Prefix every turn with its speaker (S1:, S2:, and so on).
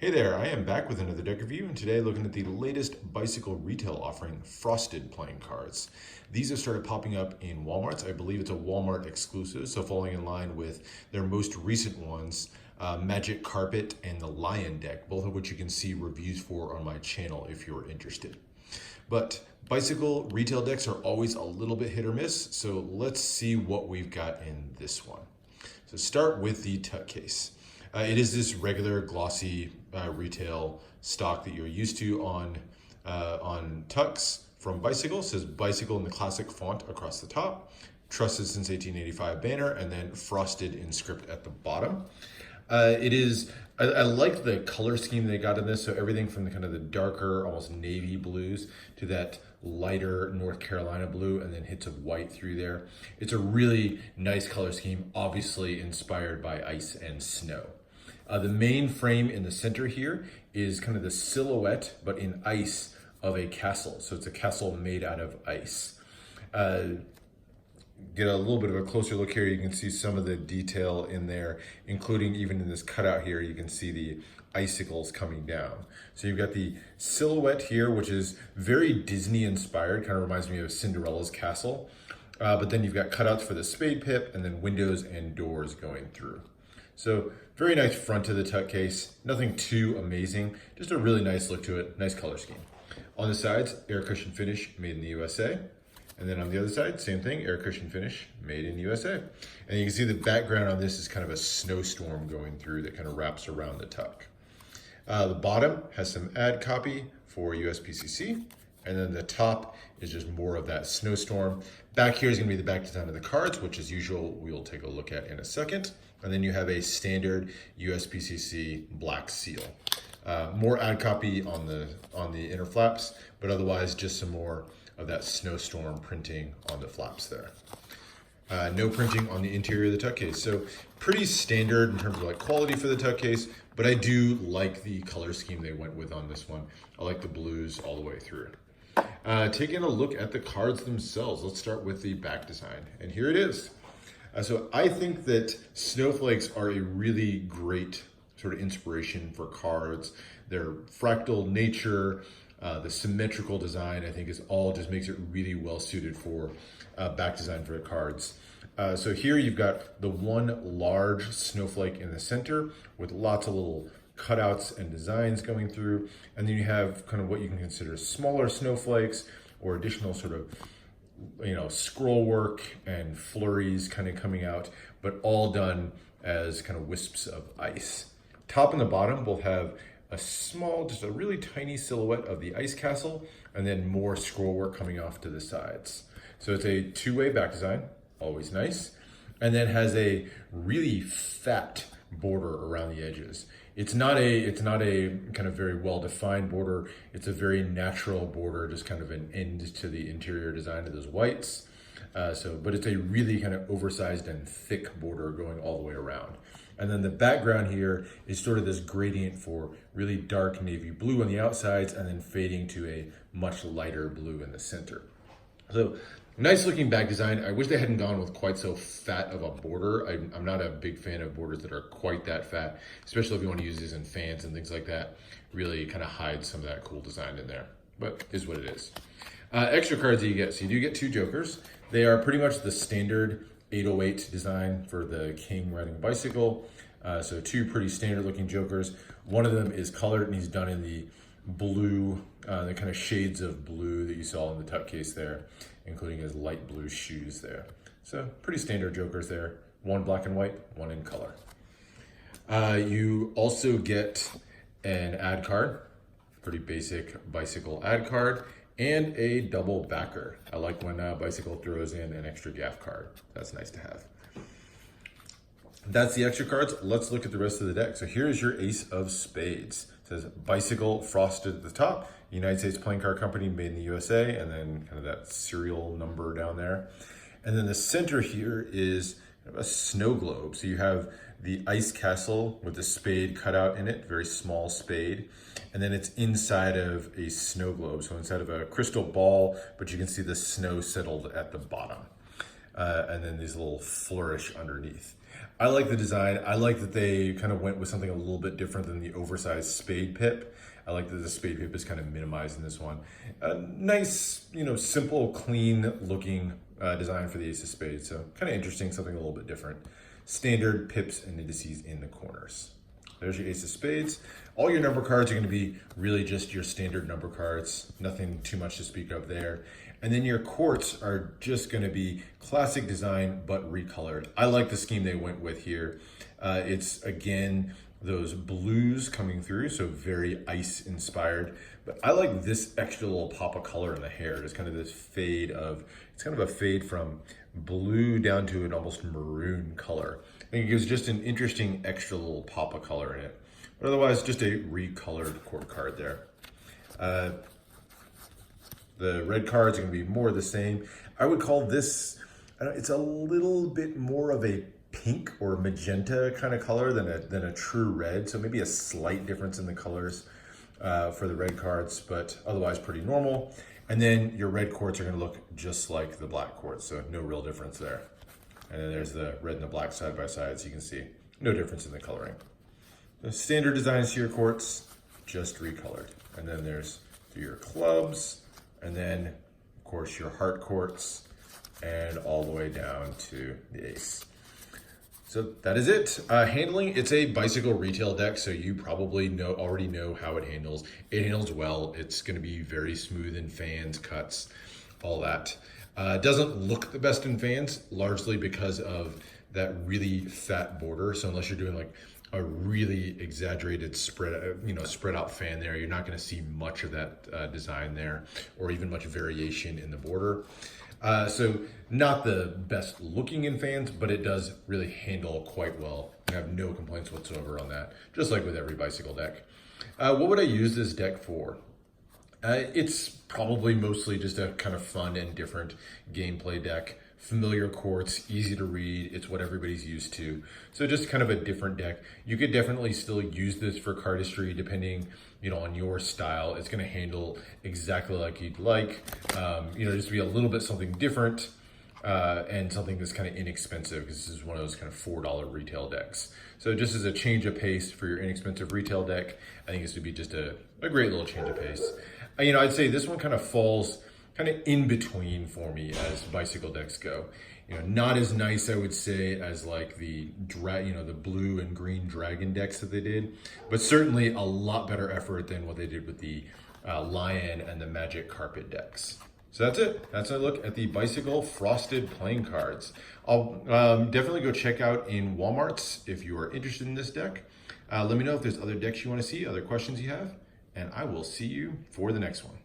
S1: Hey there, I am back with another deck review, and today looking at the latest bicycle retail offering, Frosted playing cards. These have started popping up in Walmarts. I believe it's a Walmart exclusive, so falling in line with their most recent ones, Magic Carpet and the Lion deck, both of which you can see reviews for on my channel if you're interested. But bicycle retail decks are always a little bit hit or miss, so let's see what we've got in this one. So start with the Tut case. It is this regular glossy retail stock that you're used to on Tucks from Bicycle. It says Bicycle in the classic font across the top, trusted since 1885 banner, and then frosted in script at the bottom. I like the color scheme they got in this. So everything from the kind of the darker, almost navy blues to that lighter North Carolina blue, and then hits of white through there. It's a really nice color scheme, obviously inspired by ice and snow. The main frame in the center here is kind of the silhouette, but in ice, of a castle. So it's a castle made out of ice. Get a little bit of a closer look here. You can see some of the detail in there, including even in this cutout here, you can see the icicles coming down. So you've got the silhouette here, which is very Disney inspired, kind of reminds me of Cinderella's castle. But then you've got cutouts for the spade pip and then windows and doors going through. So very nice front to the Tut case, nothing too amazing, just a really nice look to it, nice color scheme. On the sides, air cushion finish, made in the USA. And then on the other side, same thing, air cushion finish, made in USA. And you can see the background on this is kind of a snowstorm going through that kind of wraps around the tuck. The bottom has some ad copy for USPCC, and then the top is just more of that snowstorm. Back here is gonna be the back design of the cards, which as usual, we'll take a look at in a second. And then you have a standard USPCC black seal. More ad copy on the inner flaps, but otherwise just some more of that snowstorm printing on the flaps there. No printing on the interior of the Tut case. So pretty standard in terms of like quality for the Tut case, but I do like the color scheme they went with on this one. I like the blues all the way through. Taking a look at the cards themselves, let's start with the back design. And here it is. So I think that snowflakes are a really great sort of inspiration for cards. Their fractal nature, the symmetrical design, I think is all just makes it really well suited for back design for the cards. So here you've got the one large snowflake in the center with lots of little cutouts and designs going through. And then you have kind of what you can consider smaller snowflakes or additional sort of, scroll work and flurries kind of coming out, but all done as kind of wisps of ice. Top and the bottom both have a small, just a really tiny silhouette of the ice castle, and then more scroll work coming off to the sides. So it's a two-way back design, always nice, and then has a really fat border around the edges. It's not a kind of very well-defined border. It's a very natural border, just kind of an end to the interior design of those whites. But it's a really kind of oversized and thick border going all the way around. And then the background here is sort of this gradient for really dark navy blue on the outsides and then fading to a much lighter blue in the center. So nice looking back design. I wish they hadn't gone with quite so fat of a border. I'm not a big fan of borders that are quite that fat, especially if you want to use these in fans and things like that. Really kind of hide some of that cool design in there, but is what it is. Extra cards that you get. So you do get two jokers. They are pretty much the standard 808 design for the king riding a bicycle. So two pretty standard looking jokers. One of them is colored and he's done in the blue, the kind of shades of blue that you saw in the Tut case there, including his light blue shoes there. So pretty standard jokers there. One black and white, one in color. You also get an ad card, pretty basic bicycle ad card, and a double backer. I like when Bicycle throws in an extra gaff card. That's nice to have. That's the extra cards. Let's look at the rest of the deck. So here's your ace of spades. It says Bicycle frosted at the top, United States Playing Card Company, made in the USA, and then kind of that serial number down there. And then the center here is a snow globe. So you have the ice castle with the spade cut out in it, very small spade. And then it's inside of a snow globe. So inside of a crystal ball, but you can see the snow settled at the bottom. And then these little flourish underneath. I like the design. I like that they kind of went with something a little bit different than the oversized spade pip. I like that the spade pip is kind of minimized in this one. A nice, simple, clean looking design for the ace of spades. So kind of interesting, something a little bit different. Standard pips and indices in the corners. There's your ace of spades. All your number cards are going to be really just your standard number cards. Nothing too much to speak of there. And then your courts are just going to be classic design, but recolored. I like the scheme they went with here. It's, again, those blues coming through, so very ice inspired. But I like this extra little pop of color in the hair. Just kind of this fade of, it's kind of a fade from blue down to an almost maroon color. I think it gives just an interesting extra little pop of color in it. But otherwise, just a recolored court card there. The red cards are going to be more of the same. I would call this, it's a little bit more of a pink or magenta kind of color than a true red. So maybe a slight difference in the colors for the red cards, but otherwise pretty normal. And then your red courts are going to look just like the black courts, so no real difference there. And then there's the red and the black side by side, so you can see no difference in the coloring. The standard designs to your courts, just recolored. And then there's your clubs, and then of course your heart courts, and all the way down to the ace. So that is it. Handling, it's a bicycle retail deck, so you probably already know how it handles. It handles well. It's going to be very smooth in fans, cuts, all that. Doesn't look the best in fans, largely because of that really fat border. So unless you're doing like a really exaggerated spread out fan there, you're not going to see much of that design there, or even much variation in the border. So not the best looking in fans, but it does really handle quite well. I have no complaints whatsoever on that, just like with every bicycle deck. What would I use this deck for? It's probably mostly just a kind of fun and different gameplay deck. Familiar courts, easy to read, it's what everybody's used to. So just kind of a different deck. You could definitely still use this for cardistry depending, on your style. It's gonna handle exactly like you'd like. Just be a little bit something different and something that's kind of inexpensive, because this is one of those kind of $4 retail decks. So just as a change of pace for your inexpensive retail deck, I think this would be just a great little change of pace. I'd say this one kind of falls kind of in between for me as bicycle decks go. Not as nice, I would say, as like the blue and green dragon decks that they did, but certainly a lot better effort than what they did with the lion and the magic carpet decks. So that's it. That's a look at the bicycle frosted playing cards. I'll definitely go check out in Walmart's if you are interested in this deck. Let me know if there's other decks you want to see, other questions you have, and I will see you for the next one.